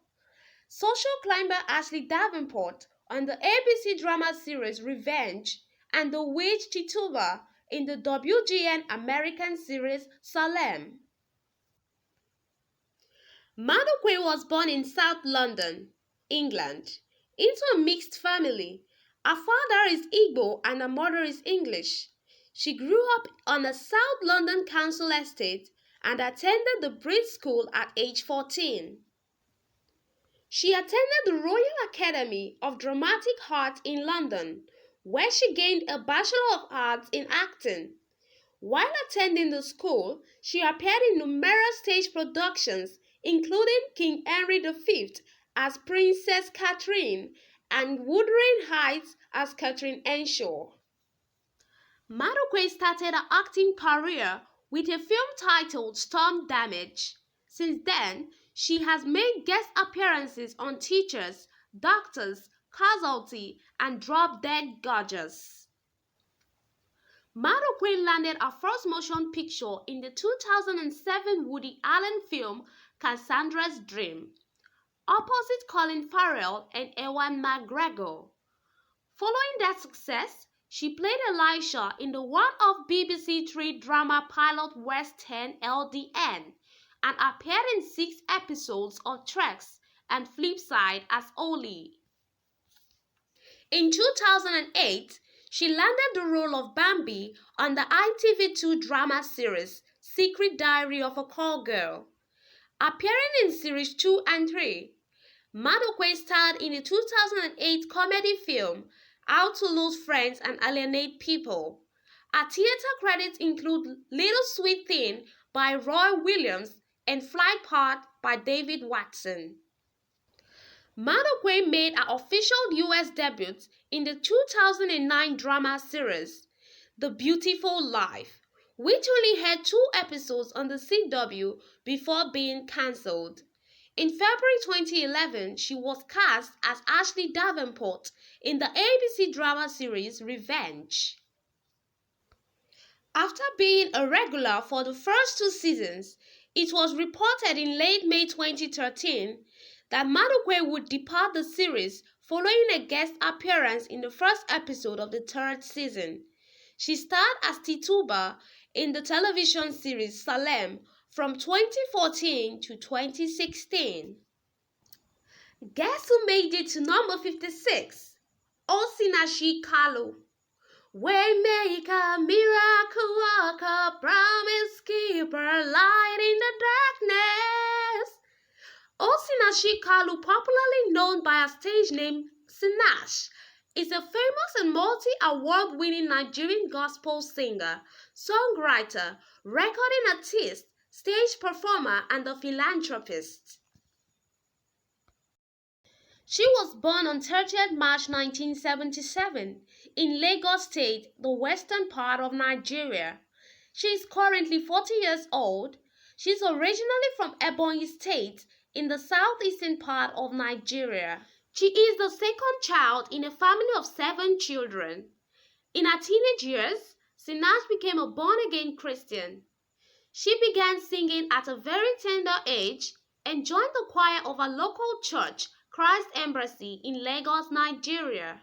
social climber Ashley Davenport on the ABC drama series Revenge, and the witch Tituba in the WGN American series Salem. Madokwe was born in South London, England, into a mixed family. Her father is Igbo and her mother is English. She grew up on a South London council estate and attended the Bridge School at age 14. She attended the Royal Academy of Dramatic Art in London, where she gained a Bachelor of Arts in Acting. While attending the school, she appeared in numerous stage productions, including King Henry V as Princess Catherine and Wuthering Heights as Catherine Henshaw. Madokwe started her acting career with a film titled Storm Damage. Since then, she has made guest appearances on Teachers, Doctors, Casualty, and Drop Dead Gorgeous. Madokwe landed her first motion picture in the 2007 Woody Allen film Cassandra's Dream, opposite Colin Farrell and Ewan McGregor. Following that success, she played Elisha in the one-off BBC Three drama pilot West End LDN and appeared in 6 episodes of Treks and Flipside as Oli. In 2008, she landed the role of Bambi on the ITV2 drama series Secret Diary of a Call Girl. Appearing in series 2 and 3, Madokwe starred in the 2008 comedy film How to Lose Friends and Alienate People. Her theatre credits include Little Sweet Thing by Roy Williams and Flight Path by David Watson. Madokwe made her official US debut in the 2009 drama series The Beautiful Life, which only had 2 episodes on the CW before being cancelled. In February 2011, she was cast as Ashley Davenport in the ABC drama series Revenge. After being a regular for the first 2 seasons, it was reported in late May 2013 that Madokwe would depart the series following a guest appearance in the first episode of the 3rd season. She starred as Tituba in the television series Salem from 2014 to 2016. Guess who made it to number 56? Osinachi Kalu. Waymaker, miracle worker, promise keeper, light in the darkness. Osinachi Kalu, popularly known by her stage name Sinash, is a famous and multi-award-winning Nigerian gospel singer, songwriter, recording artist, stage performer, and a philanthropist. She was born on 30th March 1977 in Lagos State, the western part of Nigeria. She is currently 40 years old. She's originally from Ebonyi State in the southeastern part of Nigeria. She is the second child in a family of 7 children. In her teenage years, Sinach became a born-again Christian. She began singing at a very tender age and joined the choir of a local church, Christ Embassy, in Lagos, Nigeria.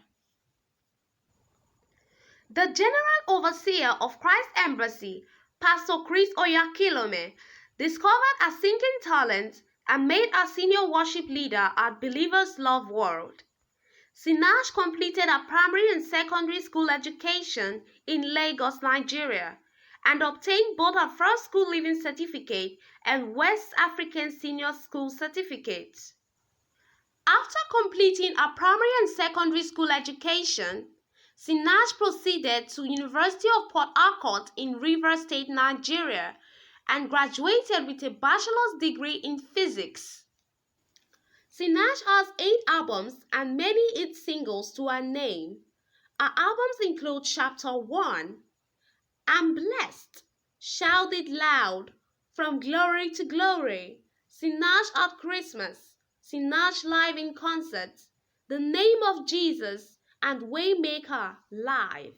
The General Overseer of Christ Embassy, Pastor Chris Oyakilome, discovered her singing talent and made her senior worship leader at Believers Love World. Sinach completed her primary and secondary school education in Lagos, Nigeria, and obtained both her first school leaving certificate and West African Senior School certificate. After completing her primary and secondary school education, Sinach proceeded to University of Port Harcourt in Rivers State, Nigeria, and graduated with a bachelor's degree in physics. Sinach has 8 albums and many hit singles to her name. Her albums include Chapter 1, I'm Blessed, Shout It Loud, From Glory to Glory, Sinach at Christmas, Sinach Live in Concert, The Name of Jesus, and Waymaker Live.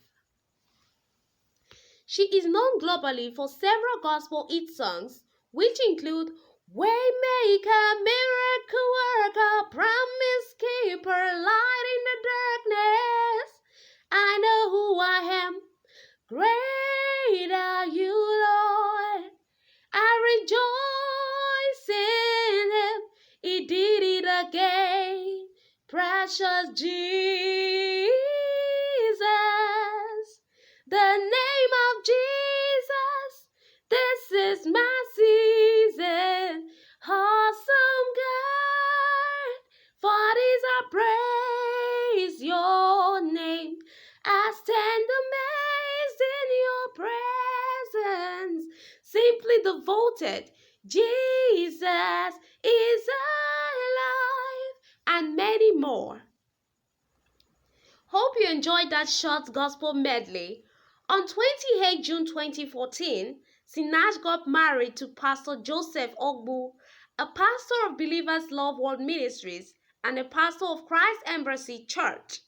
She is known globally for several gospel hit songs, which include Waymaker, Miracle Worker, Promise Keeper, Light in the Darkness, I know who I am, great are you, Lord, I rejoice in Him, He did it again, precious Jesus, the name of Jesus, this is my season, awesome God, for this I praise your name, I stand amazed in your presence, simply devoted, Jesus is alive, and many more. Hope you enjoyed that short gospel medley. On 28 June 2014, Sinach got married to Pastor Joseph Ogbu, a pastor of Believers Love World Ministries and a pastor of Christ Embassy Church.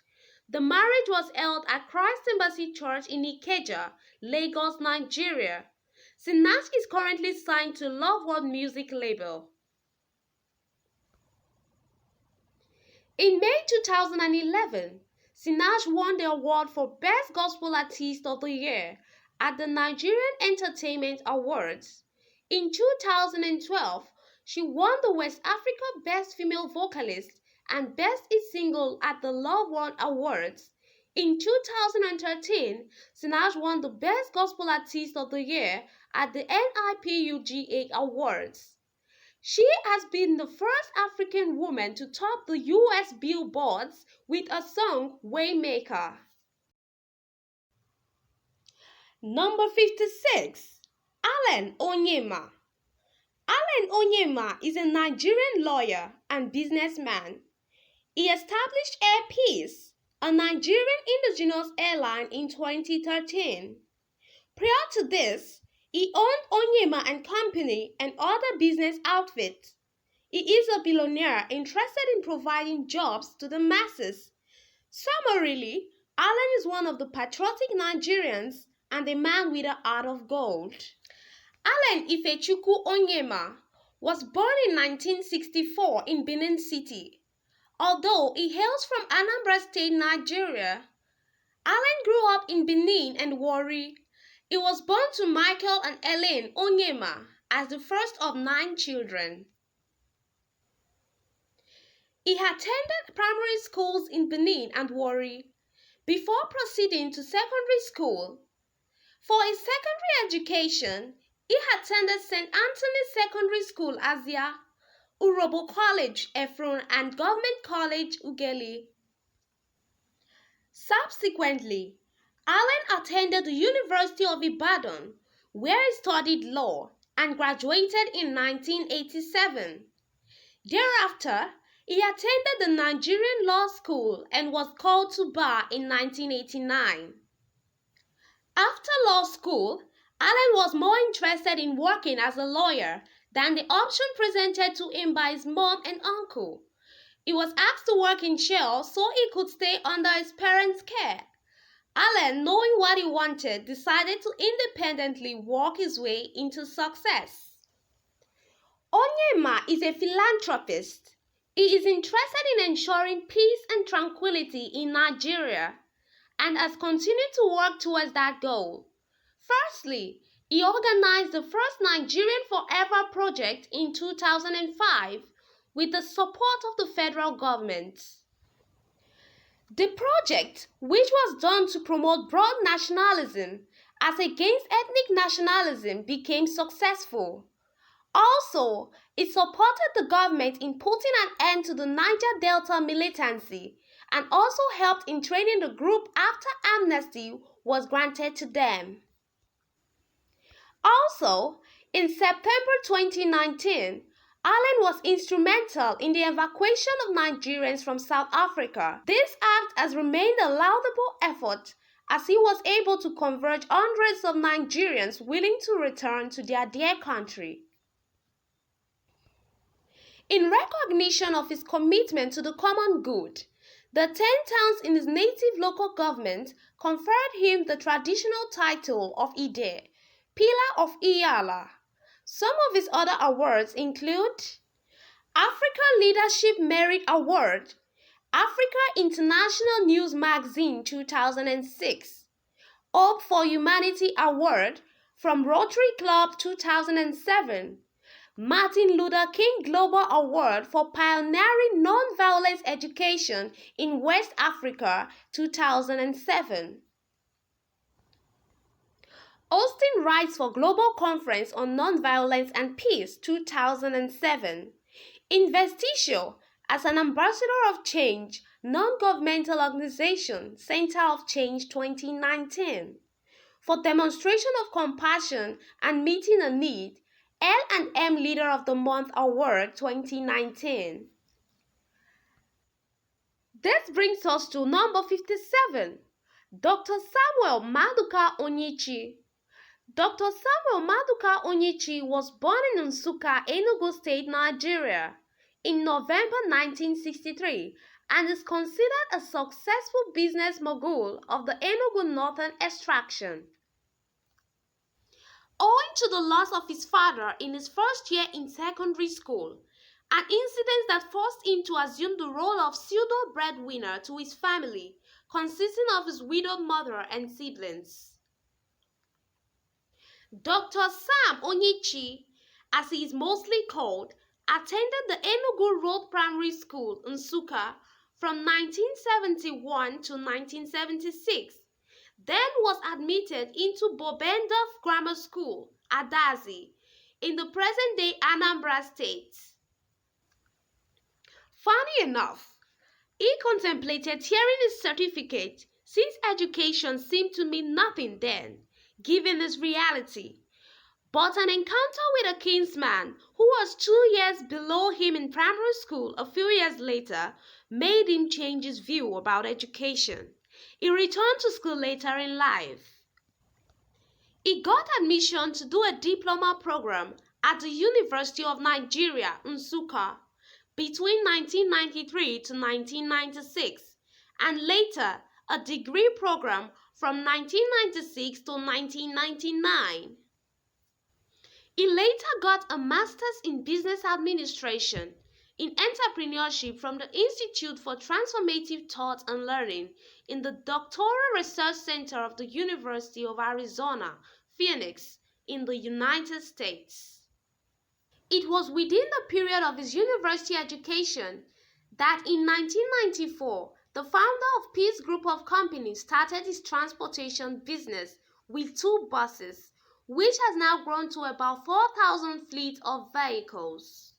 The marriage was held at Christ Embassy Church in Ikeja, Lagos, Nigeria. Sinach is currently signed to Love World Music label. In May 2011, Sinach won the award for Best Gospel Artist of the Year at the Nigerian Entertainment Awards. In 2012, she won the West Africa Best Female Vocalist and Best Hit Single at the Love World Awards. In 2013, Sinach won the Best Gospel Artist of the Year at the NIPUGA Awards. She has been the first African woman to top the US billboards with a song Waymaker. Number 56. Allen Onyema. Allen Onyema is a Nigerian lawyer and businessman. He established Air Peace, a Nigerian indigenous airline, in 2013. Prior to this, he owned Onyema and Company and other business outfits. He is a billionaire interested in providing jobs to the masses. Summarily, Allen is one of the patriotic Nigerians and a man with a heart of gold. Allen Ifechukwu Onyema was born in 1964 in Benin City. Although he hails from Anambra State, Nigeria, Allen grew up in Benin and Warri. He was born to Michael and Elaine Onyema as the first of 9 children. He attended primary schools in Benin and Warri before proceeding to secondary school. For his secondary education, he attended St. Anthony's Secondary School, Azia, Urobo College, Efron, and Government College, Ughelli. Subsequently, Allen attended the University of Ibadan, where he studied law and graduated in 1987. Thereafter, he attended the Nigerian Law School and was called to bar in 1989. After law school, Allen was more interested in working as a lawyer than the option presented to him by his mom and uncle. He was asked to work in Shell so he could stay under his parents' care. Allen, knowing what he wanted, decided to independently work his way into success. Onyema is a philanthropist. He is interested in ensuring peace and tranquility in Nigeria and has continued to work towards that goal. Firstly, he organized the first Nigerian Forever project in 2005 with the support of the federal government. The project, which was done to promote broad nationalism as against ethnic nationalism, became successful. Also, it supported the government in putting an end to the Niger Delta militancy and also helped in training the group after amnesty was granted to them. Also, in September 2019, Allen was instrumental in the evacuation of Nigerians from South Africa. This act has remained a laudable effort as he was able to converge hundreds of Nigerians willing to return to their dear country. In recognition of his commitment to the common good, the 10 towns in his native local government conferred him the traditional title of Ide, Pillar of Iyala. Some of his other awards include Africa Leadership Merit Award, Africa International News Magazine 2006, Hope for Humanity Award from Rotary Club 2007, Martin Luther King Global Award for Pioneering Nonviolence Education in West Africa 2007. Austin Writes for Global Conference on Nonviolence and Peace 2007. Investiture as an Ambassador of Change, non-governmental organization, Center of Change 2019. For demonstration of compassion and meeting a need, L&M Leader of the Month Award 2019. This brings us to number 57, Dr. Samuel Maduka Onyechi. Dr. Samuel Maduka Onyechi was born in Nsukka, Enugu State, Nigeria, in November 1963 and is considered a successful business mogul of the Enugu Northern extraction. Owing to the loss of his father in his first year in secondary school, an incident that forced him to assume the role of pseudo-breadwinner to his family, consisting of his widowed mother and siblings. Dr. Sam Onyechi, as he is mostly called, attended the Enugu Road Primary School in Nsukka from 1971 to 1976, then was admitted into Bobendorf Grammar School, Adazi, in the present-day Anambra State. Funny enough, he contemplated tearing his certificate since education seemed to mean nothing then, given his reality. But an encounter with a kinsman who was 2 years below him in primary school a few years later made him change his view about education. He returned to school later in life. He got admission to do a diploma program at the University of Nigeria, Nsukka, between 1993 to 1996, and later a degree program from 1996 to 1999. He later got a master's in business administration in entrepreneurship from the Institute for Transformative Thought and Learning in the Doctoral Research Center of the University of Arizona, Phoenix, in the United States. It was within the period of his university education that in 1994, the founder of Peace Group of Companies started his transportation business with 2 buses, which has now grown to about 4,000 fleet of vehicles.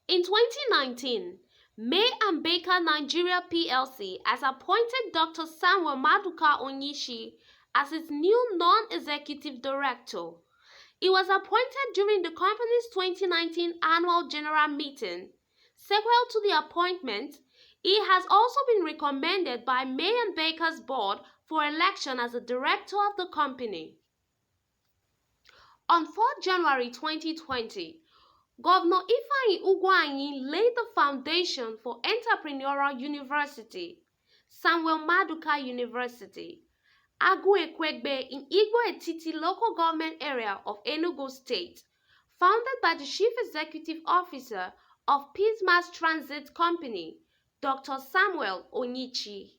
In 2019, May and Baker Nigeria PLC has appointed Dr. Samuel Maduka Onyechi as its new non-executive director. He was appointed during the company's 2019 annual general meeting, Sequel to the appointment, he has also been recommended by May and Baker's board for election as a director of the company. On 4 January 2020, Governor Ifeanyi Ugwuanyi laid the foundation for Entrepreneurial University, Samuel Maduka University, Agụ-Ekwegbe in Igbo Etiti local government area of Enugu State, founded by the Chief Executive Officer of Peace Mass Transit Company, Dr. Samuel Onyichi.